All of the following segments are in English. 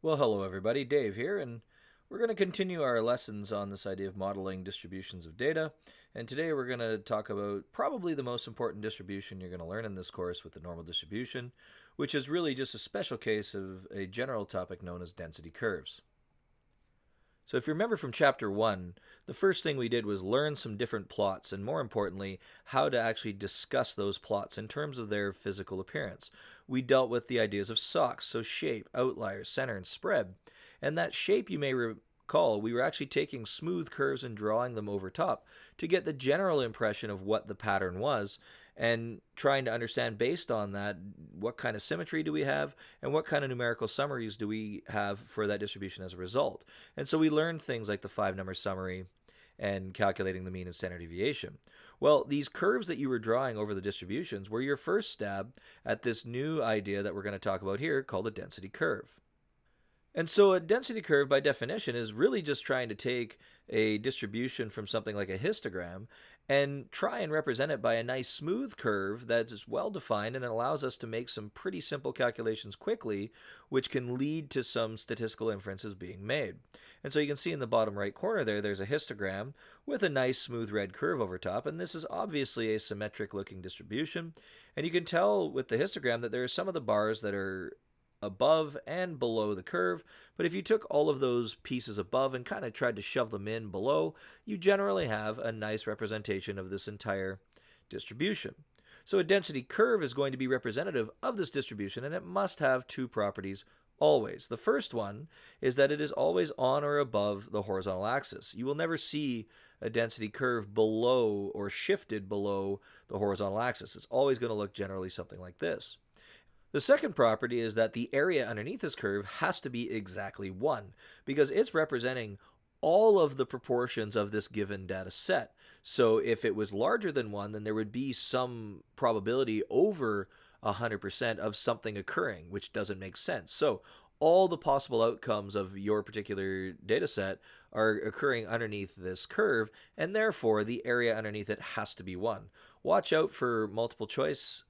Well, hello everybody, Dave here, and we're going to continue our lessons on this idea of modeling distributions of data. And today we're going to talk about probably the most important distribution you're going to learn in this course with the normal distribution, which is really just a special case of a general topic known as density curves. So if you remember from chapter 1, the first thing we did was learn some different plots and more importantly, how to actually discuss those plots in terms of their physical appearance. We dealt with the ideas of SOCs, so shape, outliers, center, and spread. And that shape, you may recall, we were actually taking smooth curves and drawing them over top to get the general impression of what the pattern was and trying to understand based on that what kind of symmetry do we have and what kind of numerical summaries do we have for that distribution as a result. And so we learned things like the 5-number summary and calculating the mean and standard deviation. Well, these curves that you were drawing over the distributions were your first stab at this new idea that we're going to talk about here called a density curve. And so a density curve, by definition, is really just trying to take a distribution from something like a histogram and try and represent it by a nice smooth curve that's well defined and it allows us to make some pretty simple calculations quickly, which can lead to some statistical inferences being made. And so you can see in the bottom right corner there's a histogram with a nice smooth red curve over top, and this is obviously a symmetric looking distribution. And you can tell with the histogram that there are some of the bars that are above and below the curve, but if you took all of those pieces above and kind of tried to shove them in below, you generally have a nice representation of this entire distribution. So a density curve is going to be representative of this distribution, and it must have two properties always. The first one is that it is always on or above the horizontal axis. You will never see a density curve below or shifted below the horizontal axis. It's always going to look generally something like this. The second property is that the area underneath this curve has to be exactly 1 because it's representing all of the proportions of this given data set. So if it was larger than 1, then there would be some probability over 100% of something occurring, which doesn't make sense. So all the possible outcomes of your particular data set are occurring underneath this curve, and therefore the area underneath it has to be 1. Watch out for multiple choice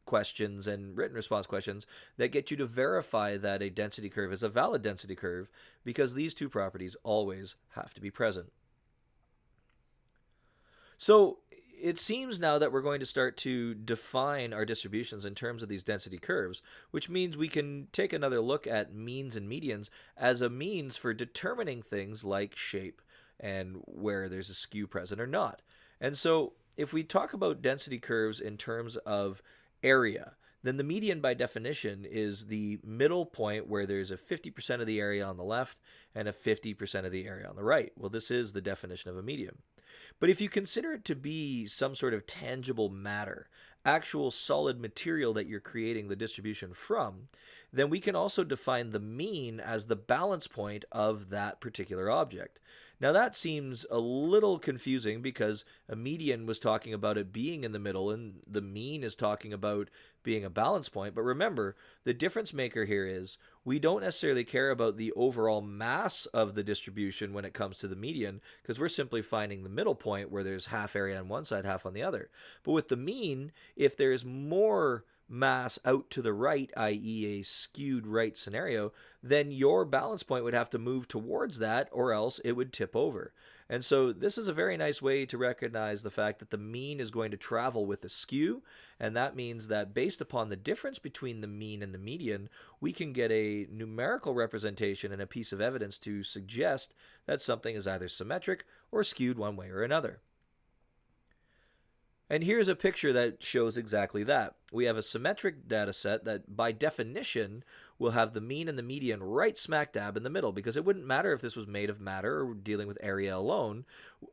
questions and written response questions that get you to verify that a density curve is a valid density curve because these two properties always have to be present. So it seems now that we're going to start to define our distributions in terms of these density curves, which means we can take another look at means and medians as a means for determining things like shape and where there's a skew present or not. And so if we talk about density curves in terms of area, then the median by definition is the middle point where there's a 50% of the area on the left and a 50% of the area on the right. Well, this is the definition of a median. But if you consider it to be some sort of tangible matter, actual solid material that you're creating the distribution from, then we can also define the mean as the balance point of that particular object. Now that seems a little confusing because a median was talking about it being in the middle and the mean is talking about being a balance point. But remember, the difference maker here is we don't necessarily care about the overall mass of the distribution when it comes to the median because we're simply finding the middle point where there's half area on one side, half on the other. But with the mean, if there's more mass out to the right, i.e. a skewed right scenario, then your balance point would have to move towards that or else it would tip over. And so this is a very nice way to recognize the fact that the mean is going to travel with a skew, and that means that based upon the difference between the mean and the median, we can get a numerical representation and a piece of evidence to suggest that something is either symmetric or skewed one way or another. And here's a picture that shows exactly that. We have a symmetric data set that by definition will have the mean and the median right smack dab in the middle because it wouldn't matter if this was made of matter or dealing with area alone.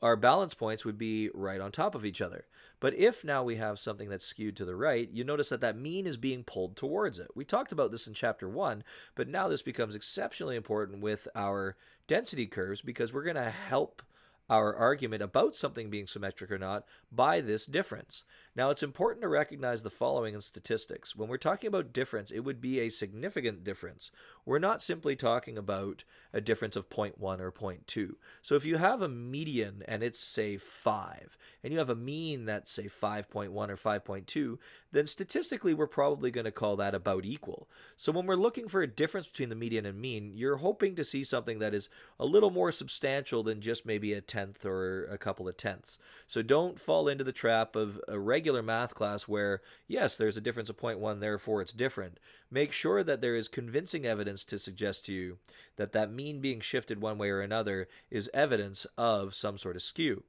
Our balance points would be right on top of each other. But if now we have something that's skewed to the right, you notice that that mean is being pulled towards it. We talked about this in chapter 1, but now this becomes exceptionally important with our density curves because we're going to help our argument about something being symmetric or not by this difference. Now, it's important to recognize the following in statistics. When we're talking about difference, it would be a significant difference. We're not simply talking about a difference of 0.1 or 0.2. So if you have a median and it's, say, 5, and you have a mean that's, say, 5.1 or 5.2, then statistically we're probably going to call that about equal. So when we're looking for a difference between the median and mean, you're hoping to see something that is a little more substantial than just maybe a tenth or a couple of tenths. So don't fall into the trap of a regular math class where, yes, there's a difference of 0.1, therefore it's different. Make sure that there is convincing evidence to suggest to you that that mean being shifted one way or another is evidence of some sort of skew.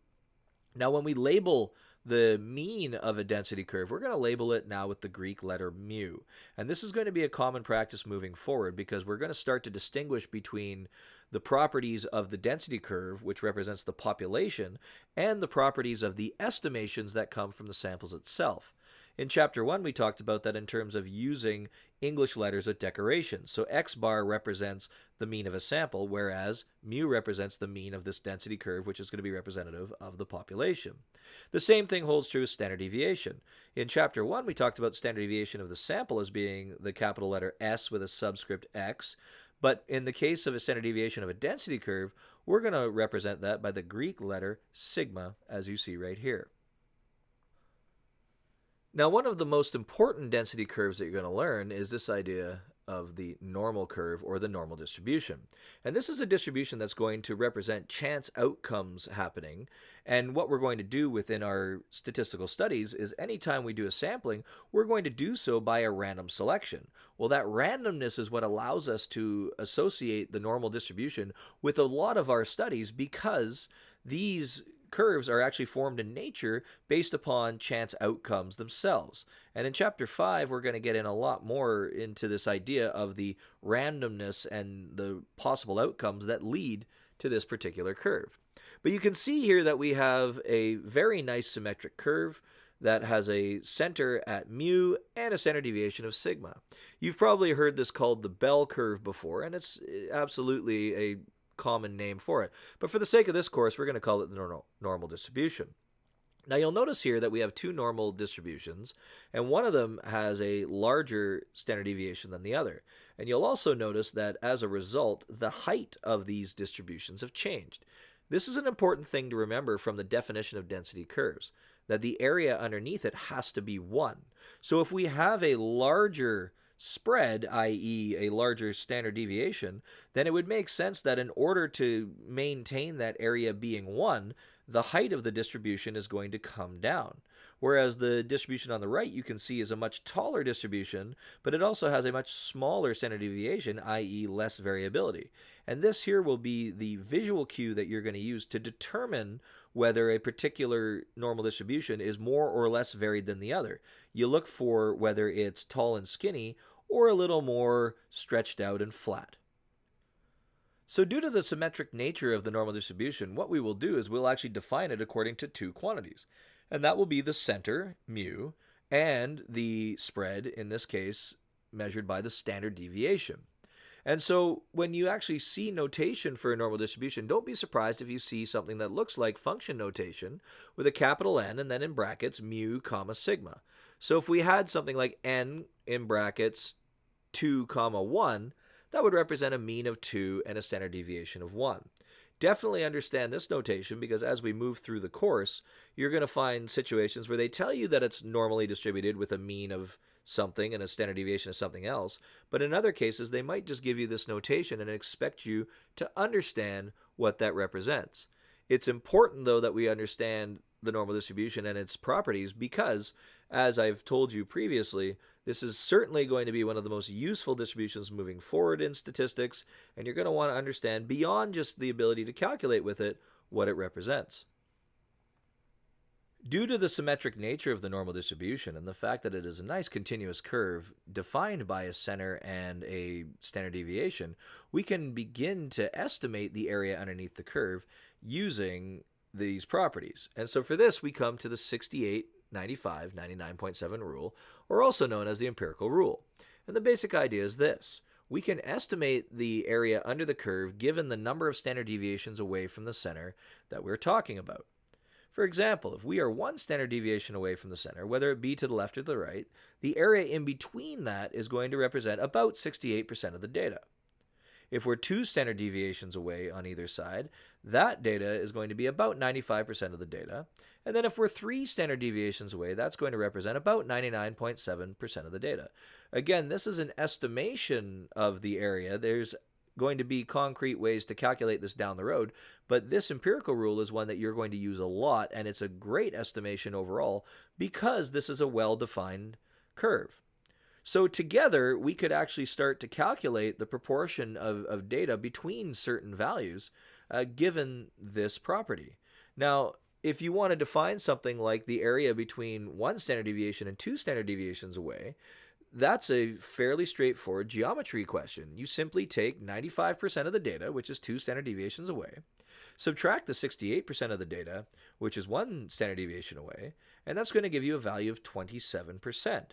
Now, when we label the mean of a density curve, we're going to label it now with the Greek letter mu. And this is going to be a common practice moving forward because we're going to start to distinguish between the properties of the density curve, which represents the population, and the properties of the estimations that come from the samples itself. In Chapter 1, we talked about that in terms of using English letters as decorations. So x bar represents the mean of a sample, whereas mu represents the mean of this density curve, which is going to be representative of the population. The same thing holds true with standard deviation. In Chapter 1, we talked about standard deviation of the sample as being the capital letter S with a subscript x. But in the case of a standard deviation of a density curve, we're going to represent that by the Greek letter sigma, as you see right here. Now, one of the most important density curves that you're going to learn is this idea of the normal curve or the normal distribution. And this is a distribution that's going to represent chance outcomes happening. And what we're going to do within our statistical studies is anytime we do a sampling, we're going to do so by a random selection. Well, that randomness is what allows us to associate the normal distribution with a lot of our studies because these curves are actually formed in nature based upon chance outcomes themselves. And in Chapter 5, we're going to get in a lot more into this idea of the randomness and the possible outcomes that lead to this particular curve. But you can see here that we have a very nice symmetric curve that has a center at mu and a standard deviation of sigma. You've probably heard this called the bell curve before, and it's absolutely a common name for it. But for the sake of this course, we're going to call it the normal distribution. Now you'll notice here that we have two normal distributions, and one of them has a larger standard deviation than the other. And you'll also notice that as a result, the height of these distributions have changed. This is an important thing to remember from the definition of density curves, that the area underneath it has to be 1. So if we have a larger spread, i.e. a larger standard deviation, then it would make sense that in order to maintain that area being 1, the height of the distribution is going to come down. Whereas the distribution on the right you can see is a much taller distribution, but it also has a much smaller standard deviation, i.e. less variability. And this here will be the visual cue that you're going to use to determine whether a particular normal distribution is more or less varied than the other. You look for whether it's tall and skinny or a little more stretched out and flat. So due to the symmetric nature of the normal distribution, what we will do is we'll actually define it according to two quantities. And that will be the center, mu, and the spread, in this case, measured by the standard deviation. And so when you actually see notation for a normal distribution, don't be surprised if you see something that looks like function notation with a capital N and then in brackets mu comma sigma. So if we had something like n in brackets 2 comma 1, that would represent a mean of 2 and a standard deviation of 1. Definitely understand this notation because as we move through the course, you're going to find situations where they tell you that it's normally distributed with a mean of something and a standard deviation of something else. But in other cases, they might just give you this notation and expect you to understand what that represents. It's important, though, that we understand the normal distribution and its properties because, as I've told you previously, this is certainly going to be one of the most useful distributions moving forward in statistics, and you're going to want to understand beyond just the ability to calculate with it what it represents. Due to the symmetric nature of the normal distribution and the fact that it is a nice continuous curve defined by a center and a standard deviation, we can begin to estimate the area underneath the curve using these properties. And so for this, we come to the 68, 95, 99.7 rule, or also known as the empirical rule. And the basic idea is this. We can estimate the area under the curve given the number of standard deviations away from the center that we're talking about. For example, if we are one standard deviation away from the center, whether it be to the left or the right, the area in between that is going to represent about 68% of the data. If we're 2 standard deviations away on either side, that data is going to be about 95% of the data. And then if we're 3 standard deviations away, that's going to represent about 99.7% of the data. Again, this is an estimation of the area. There's going to be concrete ways to calculate this down the road, but this empirical rule is one that you're going to use a lot, and it's a great estimation overall because this is a well-defined curve. So together, we could actually start to calculate the proportion of data between certain values given this property. Now, if you want to define something like the area between 1 standard deviation and 2 standard deviations away, that's a fairly straightforward geometry question. You simply take 95% of the data, which is 2 standard deviations away, subtract the 68% of the data, which is 1 standard deviation away, and that's going to give you a value of 27%.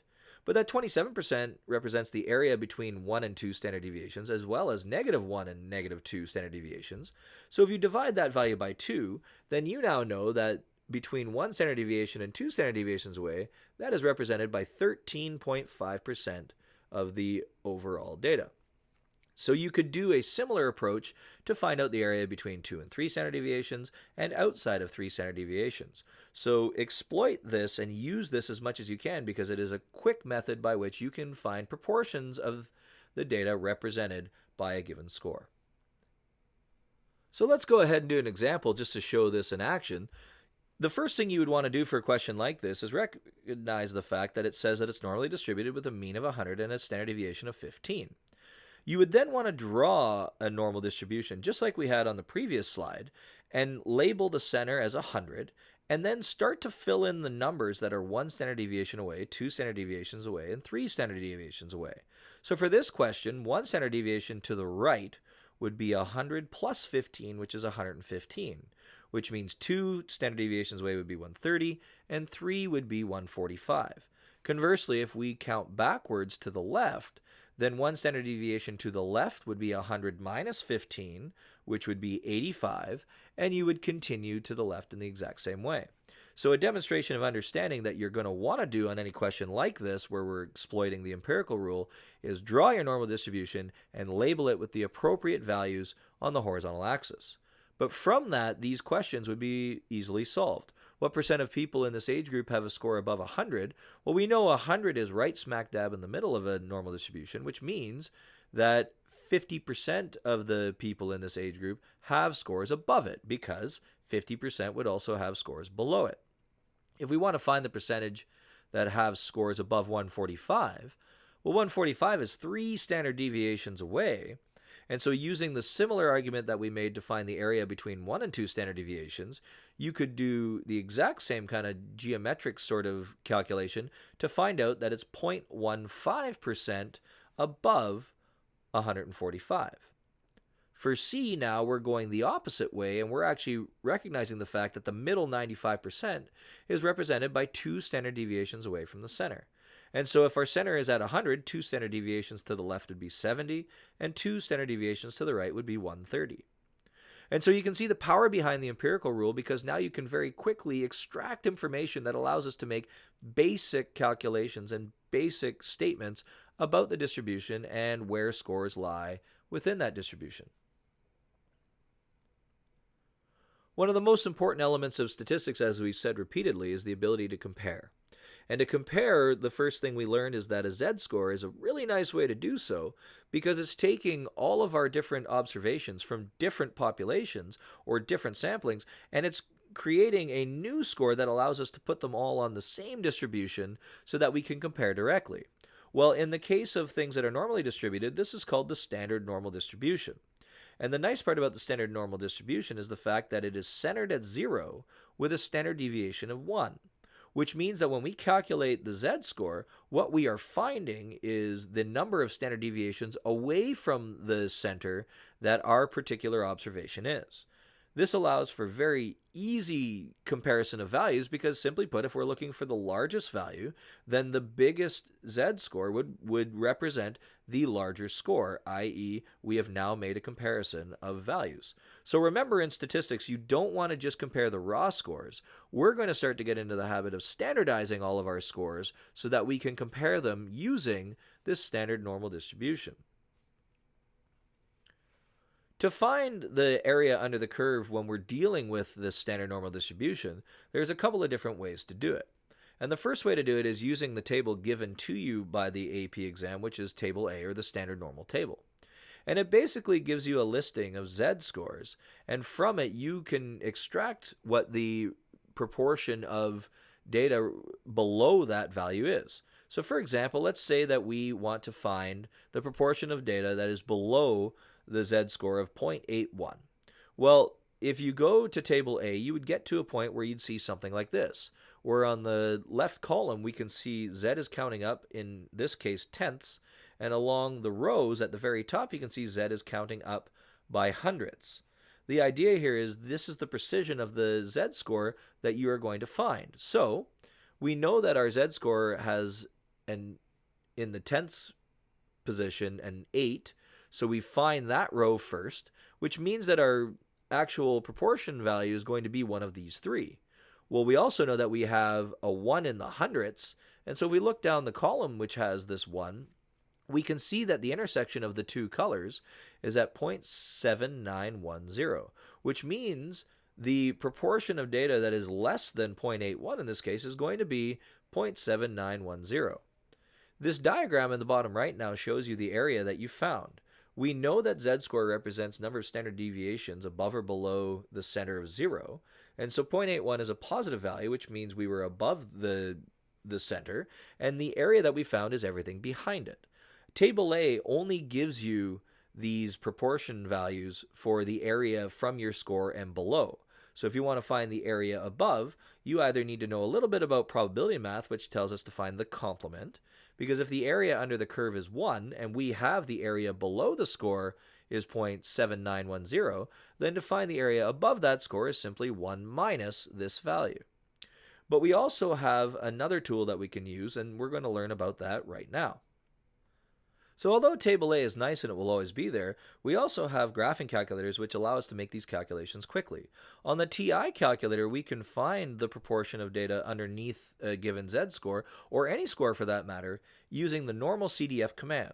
But that 27% represents the area between 1 and 2 standard deviations, as well as -1 and -2 standard deviations. So if you divide that value by 2, then you now know that between 1 standard deviation and 2 standard deviations away, that is represented by 13.5% of the overall data. So you could do a similar approach to find out the area between 2 and 3 standard deviations and outside of 3 standard deviations. So exploit this and use this as much as you can because it is a quick method by which you can find proportions of the data represented by a given score. So let's go ahead and do an example just to show this in action. The first thing you would want to do for a question like this is recognize the fact that it says that it's normally distributed with a mean of 100 and a standard deviation of 15. You would then want to draw a normal distribution, just like we had on the previous slide, and label the center as 100, and then start to fill in the numbers that are 1 standard deviation away, 2 standard deviations away, and 3 standard deviations away. So for this question, 1 standard deviation to the right would be 100 plus 15, which is 115, which means 2 standard deviations away would be 130, and 3 would be 145. Conversely, if we count backwards to the left, then 1 standard deviation to the left would be 100 minus 15, which would be 85, and you would continue to the left in the exact same way. So a demonstration of understanding that you're going to want to do on any question like this, where we're exploiting the empirical rule, is draw your normal distribution and label it with the appropriate values on the horizontal axis. But from that, these questions would be easily solved. What percent of people in this age group have a score above 100? Well, we know 100 is right smack dab in the middle of a normal distribution, which means that 50% of the people in this age group have scores above it, because 50% would also have scores below it. If we want to find the percentage that have scores above 145, well, 145 is 3 standard deviations away. And so using the similar argument that we made to find the area between 1 and 2 standard deviations, you could do the exact same kind of geometric sort of calculation to find out that it's 0.15% above 145. For C now, we're going the opposite way, and we're actually recognizing the fact that the middle 95% is represented by 2 standard deviations away from the center. And so if our center is at 100, 2 standard deviations to the left would be 70, and 2 standard deviations to the right would be 130. And so you can see the power behind the empirical rule, because now you can very quickly extract information that allows us to make basic calculations and basic statements about the distribution and where scores lie within that distribution. One of the most important elements of statistics, as we've said repeatedly, is the ability to compare. And to compare, the first thing we learned is that a z-score is a really nice way to do so, because it's taking all of our different observations from different populations or different samplings, and it's creating a new score that allows us to put them all on the same distribution so that we can compare directly. Well, in the case of things that are normally distributed, this is called the standard normal distribution. And the nice part about the standard normal distribution is the fact that it is centered at 0 with a standard deviation of 1. Which means that when we calculate the z-score, what we are finding is the number of standard deviations away from the center that our particular observation is. This allows for very easy comparison of values, because simply put, if we're looking for the largest value, then the biggest z-score would represent the larger score, i.e. we have now made a comparison of values. So remember, in statistics, you don't want to just compare the raw scores. We're going to start to get into the habit of standardizing all of our scores so that we can compare them using this standard normal distribution. To find the area under the curve when we're dealing with this standard normal distribution, there's a couple of different ways to do it. And the first way to do it is using the table given to you by the AP exam, which is Table A, or the standard normal table. And it basically gives you a listing of z-scores, and from it you can extract what the proportion of data below that value is. So for example, let's say that we want to find the proportion of data that is below the z-score of 0.81. Well, if you go to Table A, you would get to a point where you'd see something like this, where on the left column we can see z is counting up, in this case tenths, and along the rows at the very top you can see z is counting up by hundredths. The idea here is this is the precision of the z-score that you are going to find. So we know that our z-score has in the tenths position an 8, so we find that row first, which means that our actual proportion value is going to be one of these three. Well, we also know that we have a 1 in the hundredths, and so if we look down the column which has this 1, we can see that the intersection of the two colors is at 0.7910, which means the proportion of data that is less than 0.81 in this case is going to be 0.7910. This diagram in the bottom right now shows you the area that you found. We know that z-score represents number of standard deviations above or below the center of 0, and so 0.81 is a positive value, which means we were above the center, and the area that we found is everything behind it. Table A only gives you these proportion values for the area from your score and below. So if you want to find the area above, you either need to know a little bit about probability math, which tells us to find the complement, because if the area under the curve is 1 and we have the area below the score is 0.7910, then to find the area above that score is simply 1 minus this value. But we also have another tool that we can use, and we're going to learn about that right now. So although Table A is nice and it will always be there, we also have graphing calculators which allow us to make these calculations quickly. On the TI calculator, we can find the proportion of data underneath a given z-score, or any score for that matter, using the normal CDF command.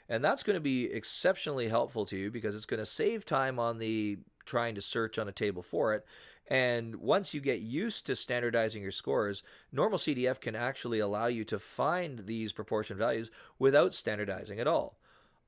And that's going to be exceptionally helpful to you because it's going to save time on the trying to search on a table for it. And once you get used to standardizing your scores, normal CDF can actually allow you to find these proportion values without standardizing at all.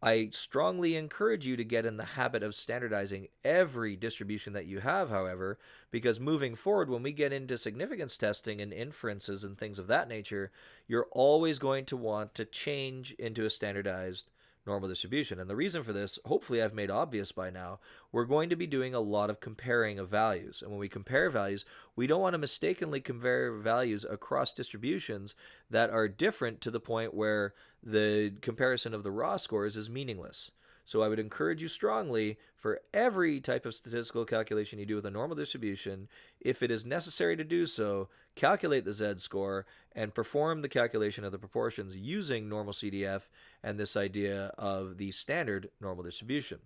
I strongly encourage you to get in the habit of standardizing every distribution that you have, however, because moving forward, when we get into significance testing and inferences and things of that nature, you're always going to want to change into a standardized normal distribution. And the reason for this, hopefully I've made obvious by now, we're going to be doing a lot of comparing of values. And when we compare values, we don't want to mistakenly compare values across distributions that are different to the point where the comparison of the raw scores is meaningless. So I would encourage you strongly, for every type of statistical calculation you do with a normal distribution, if it is necessary to do so, calculate the z-score and perform the calculation of the proportions using normal CDF and this idea of the standard normal distribution.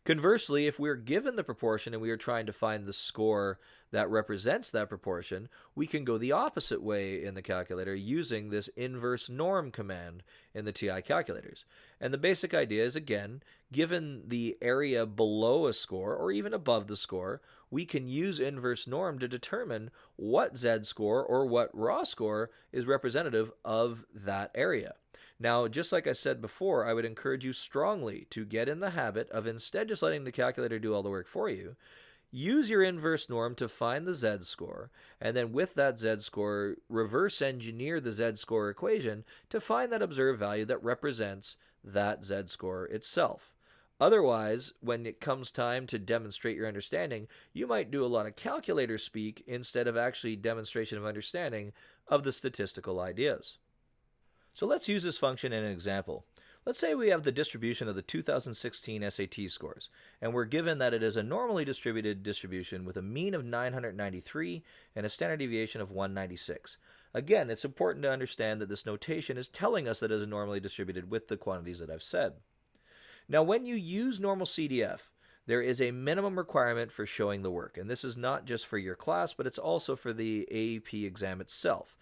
Conversely, if we're given the proportion and we are trying to find the score that represents that proportion, we can go the opposite way in the calculator using this inverse norm command in the TI calculators. And the basic idea is, again, given the area below a score or even above the score, we can use inverse norm to determine what z-score or what raw score is representative of that area. Now, just like I said before, I would encourage you strongly to get in the habit of, instead just letting the calculator do all the work for you, use your inverse norm to find the z-score, and then with that z-score, reverse engineer the z-score equation to find that observed value that represents that z-score itself. Otherwise, when it comes time to demonstrate your understanding, you might do a lot of calculator speak instead of actually demonstration of understanding of the statistical ideas. So let's use this function in an example. Let's say we have the distribution of the 2016 SAT scores, and we're given that it is a normally distributed distribution with a mean of 993 and a standard deviation of 196. Again, it's important to understand that this notation is telling us that it is normally distributed with the quantities that I've said. Now, when you use normal CDF, there is a minimum requirement for showing the work, and this is not just for your class, but it's also for the AP exam itself.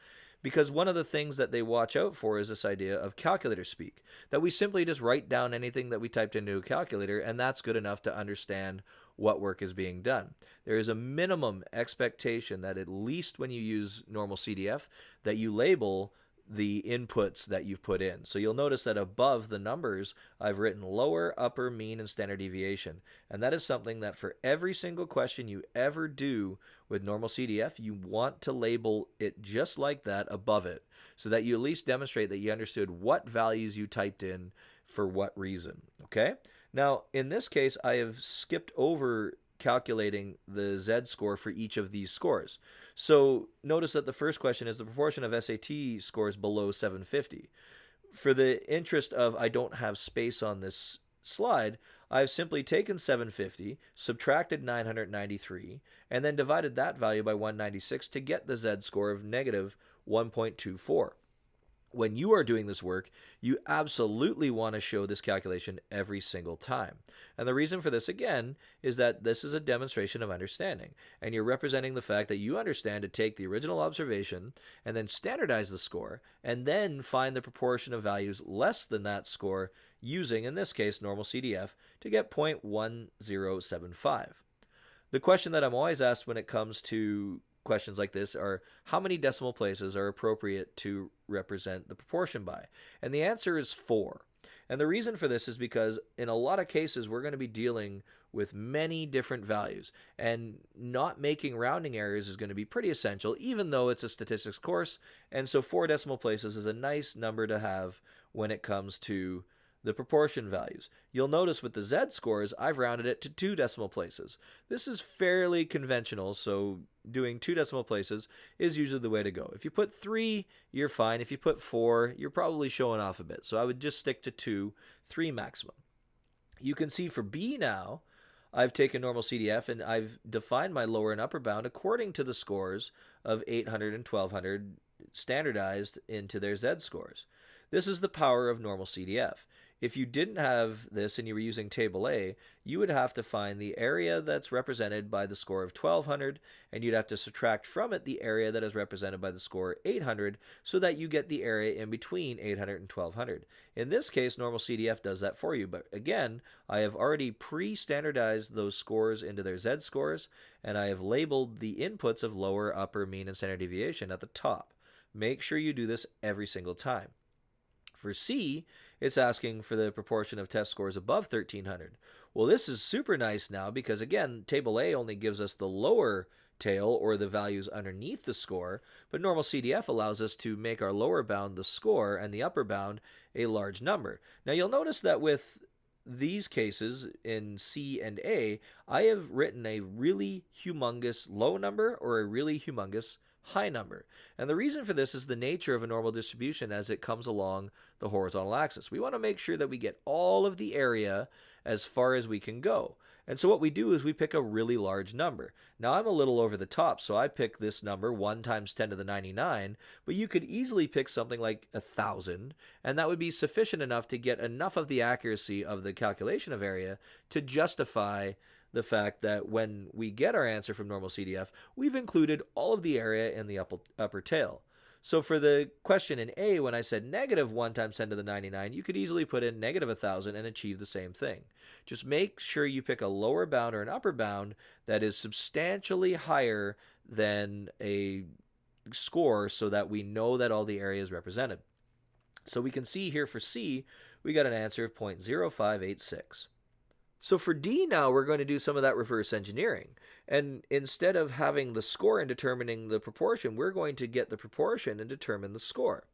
because one of the things that they watch out for is this idea of calculator speak, that we simply just write down anything that we typed into a calculator, and that's good enough to understand what work is being done. There is a minimum expectation that at least when you use normal CDF, that you label the inputs that you've put in. So you'll notice that above the numbers, I've written lower, upper, mean, and standard deviation. And that is something that for every single question you ever do with normal CDF, you want to label it just like that above it, so that you at least demonstrate that you understood what values you typed in for what reason. Okay? Now, in this case, I have skipped over calculating the z-score for each of these scores. So notice that the first question is the proportion of SAT scores below 750. For the interest of I don't have space on this slide, I've simply taken 750, subtracted 993, and then divided that value by 196 to get the z-score of negative 1.24. When you are doing this work, you absolutely want to show this calculation every single time. And the reason for this, again, is that this is a demonstration of understanding. And you're representing the fact that you understand to take the original observation and then standardize the score, and then find the proportion of values less than that score using, in this case, normal CDF, to get 0.1075. The question that I'm always asked when it comes to questions like this are how many decimal places are appropriate to represent the proportion by? And the answer is 4. And the reason for this is because in a lot of cases we're going to be dealing with many different values, and not making rounding errors is going to be pretty essential, even though it's a statistics course. And so 4 decimal places is a nice number to have when it comes to the proportion values. You'll notice with the z-scores, I've rounded it to 2 decimal places. This is fairly conventional, so doing 2 decimal places is usually the way to go. If you put 3, you're fine. If you put 4, you're probably showing off a bit. So I would just stick to 2, 3 maximum. You can see for B now, I've taken normal CDF and I've defined my lower and upper bound according to the scores of 800 and 1200 standardized into their z-scores. This is the power of normal CDF. If you didn't have this and you were using table A, you would have to find the area that's represented by the score of 1200, and you'd have to subtract from it the area that is represented by the score 800, so that you get the area in between 800 and 1200. In this case, normal CDF does that for you, but again, I have already pre-standardized those scores into their z-scores, and I have labeled the inputs of lower, upper, mean, and standard deviation at the top. Make sure you do this every single time. For C, it's asking for the proportion of test scores above 1300. Well, this is super nice now because, again, table A only gives us the lower tail, or the values underneath the score, but normal CDF allows us to make our lower bound the score and the upper bound a large number. Now, you'll notice that with these cases in C and A, I have written a really humongous low number or a really humongous high number. And the reason for this is the nature of a normal distribution as it comes along the horizontal axis. We want to make sure that we get all of the area as far as we can go. And so what we do is we pick a really large number. Now I'm a little over the top, so I pick this number 1 times 10 to the 99, but you could easily pick something like 1,000, and that would be sufficient enough to get enough of the accuracy of the calculation of area to justify the fact that when we get our answer from normal CDF, we've included all of the area in the upper tail. So for the question in A, when I said negative 1 times 10 to the 99, you could easily put in negative 1,000 and achieve the same thing. Just make sure you pick a lower bound or an upper bound that is substantially higher than a score so that we know that all the area is represented. So we can see here for C, we got an answer of 0.0586. So for D now, we're going to do some of that reverse engineering. And instead of having the score and determining the proportion, we're going to get the proportion and determine the score.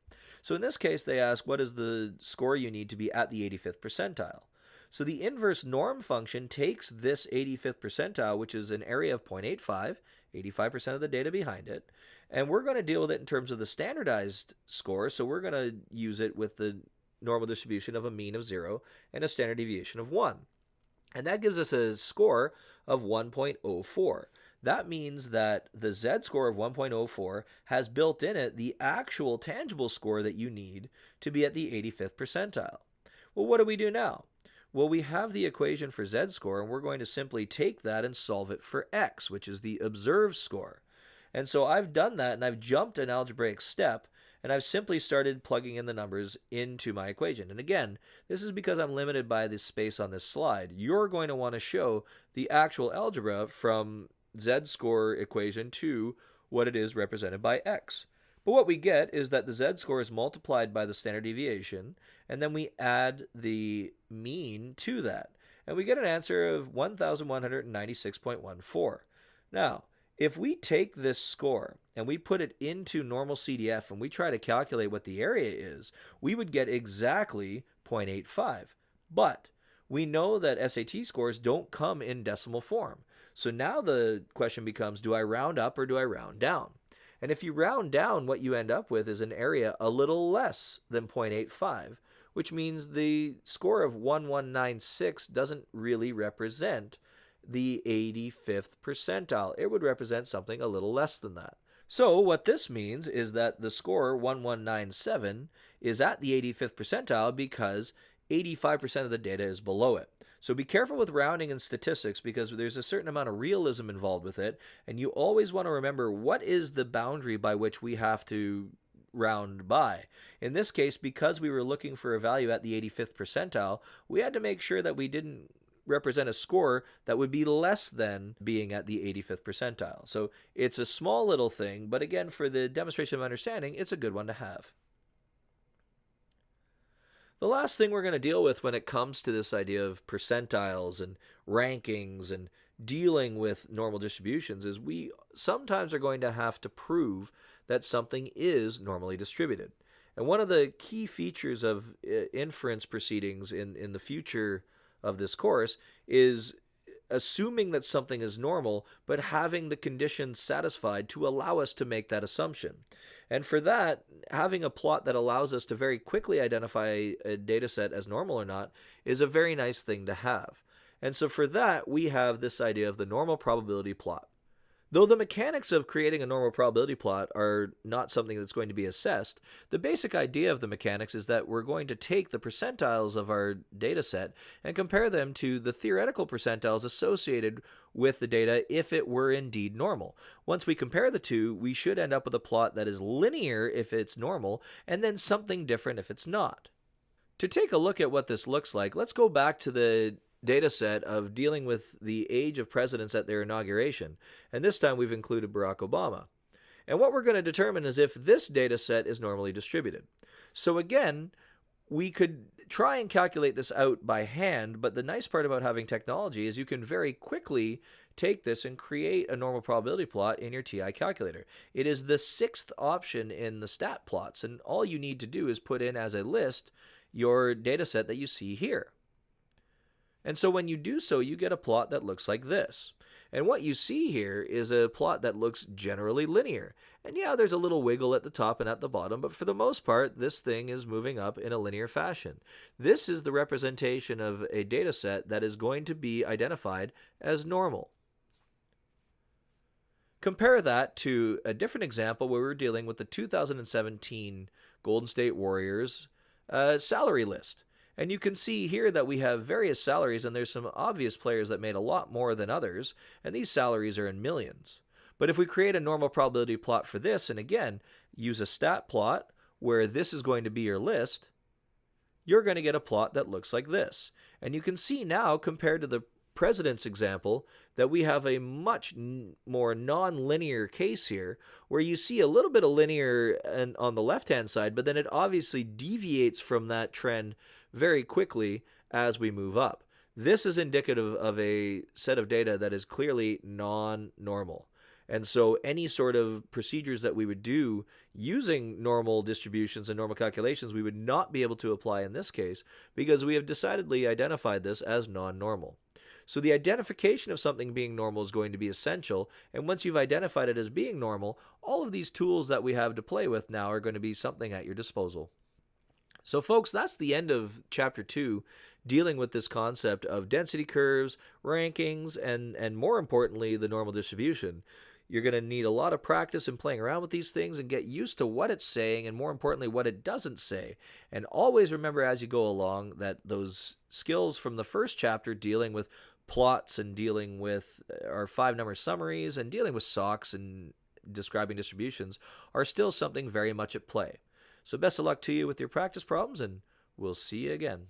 So in this case, they ask, what is the score you need to be at the 85th percentile? So the inverse norm function takes this 85th percentile, which is an area of 0.85, 85% of the data behind it, and we're going to deal with it in terms of the standardized score. So we're going to use it with the normal distribution of a mean of 0 and a standard deviation of 1. And that gives us a score of 1.04. That means that the z-score of 1.04 has built in it the actual tangible score that you need to be at the 85th percentile. Well, what do we do now? Well, we have the equation for z-score, and we're going to simply take that and solve it for x, which is the observed score. And so I've done that, and I've jumped an algebraic step, and I've simply started plugging in the numbers into my equation. And again, this is because I'm limited by the space on this slide. You're going to want to show the actual algebra from z-score equation to what it is represented by x. But what we get is that the z-score is multiplied by the standard deviation, and then we add the mean to that. And we get an answer of 1,196.14. Now, if we take this score and we put it into normal CDF and we try to calculate what the area is, we would get exactly 0.85. But we know that SAT scores don't come in decimal form. So now the question becomes, do I round up or do I round down? And if you round down, what you end up with is an area a little less than 0.85, which means the score of 1196 doesn't really represent the 85th percentile. It would represent something a little less than that. So what this means is that the score 1197 is at the 85th percentile because 85% of the data is below it. So be careful with rounding in statistics because there's a certain amount of realism involved with it, and you always want to remember what is the boundary by which we have to round by. In this case, because we were looking for a value at the 85th percentile, we had to make sure that we didn't represent a score that would be less than being at the 85th percentile. So it's a small little thing, but again, for the demonstration of understanding, it's a good one to have. The last thing we're going to deal with when it comes to this idea of percentiles and rankings and dealing with normal distributions is we sometimes are going to have to prove that something is normally distributed. And one of the key features of inference proceedings in the future of this course is assuming that something is normal, but having the conditions satisfied to allow us to make that assumption. And for that, having a plot that allows us to very quickly identify a data set as normal or not is a very nice thing to have. And so for that, we have this idea of the normal probability plot. Though the mechanics of creating a normal probability plot are not something that's going to be assessed, the basic idea of the mechanics is that we're going to take the percentiles of our data set and compare them to the theoretical percentiles associated with the data if it were indeed normal. Once we compare the two, we should end up with a plot that is linear if it's normal, and then something different if it's not. To take a look at what this looks like, let's go back to the data set of dealing with the age of presidents at their inauguration. And this time we've included Barack Obama. And what we're going to determine is if this data set is normally distributed. So again, we could try and calculate this out by hand, but the nice part about having technology is you can very quickly take this and create a normal probability plot in your TI calculator. It is the sixth option in the stat plots, and all you need to do is put in as a list your data set that you see here. And so when you do so, you get a plot that looks like this. And what you see here is a plot that looks generally linear. And yeah, there's a little wiggle at the top and at the bottom, but for the most part, this thing is moving up in a linear fashion. This is the representation of a data set that is going to be identified as normal. Compare that to a different example where we're dealing with the 2017 Golden State Warriors salary list. And you can see here that we have various salaries, and there's some obvious players that made a lot more than others, and these salaries are in millions. But if we create a normal probability plot for this, and again, use a stat plot where this is going to be your list, you're going to get a plot that looks like this. And you can see now, compared to the president's example, that we have a much more non-linear case here, where you see a little bit of linear on the left-hand side, but then it obviously deviates from that trend very quickly as we move up. This is indicative of a set of data that is clearly non-normal. And so any sort of procedures that we would do using normal distributions and normal calculations, we would not be able to apply in this case because we have decidedly identified this as non-normal. So the identification of something being normal is going to be essential, and once you've identified it as being normal, all of these tools that we have to play with now are going to be something at your disposal. So folks, that's the end of Chapter 2, dealing with this concept of density curves, rankings, and more importantly, the normal distribution. You're going to need a lot of practice in playing around with these things and get used to what it's saying and, more importantly, what it doesn't say. And always remember as you go along that those skills from the first chapter, dealing with plots and dealing with our 5-number summaries and dealing with SOCs and describing distributions, are still something very much at play. So best of luck to you with your practice problems, and we'll see you again.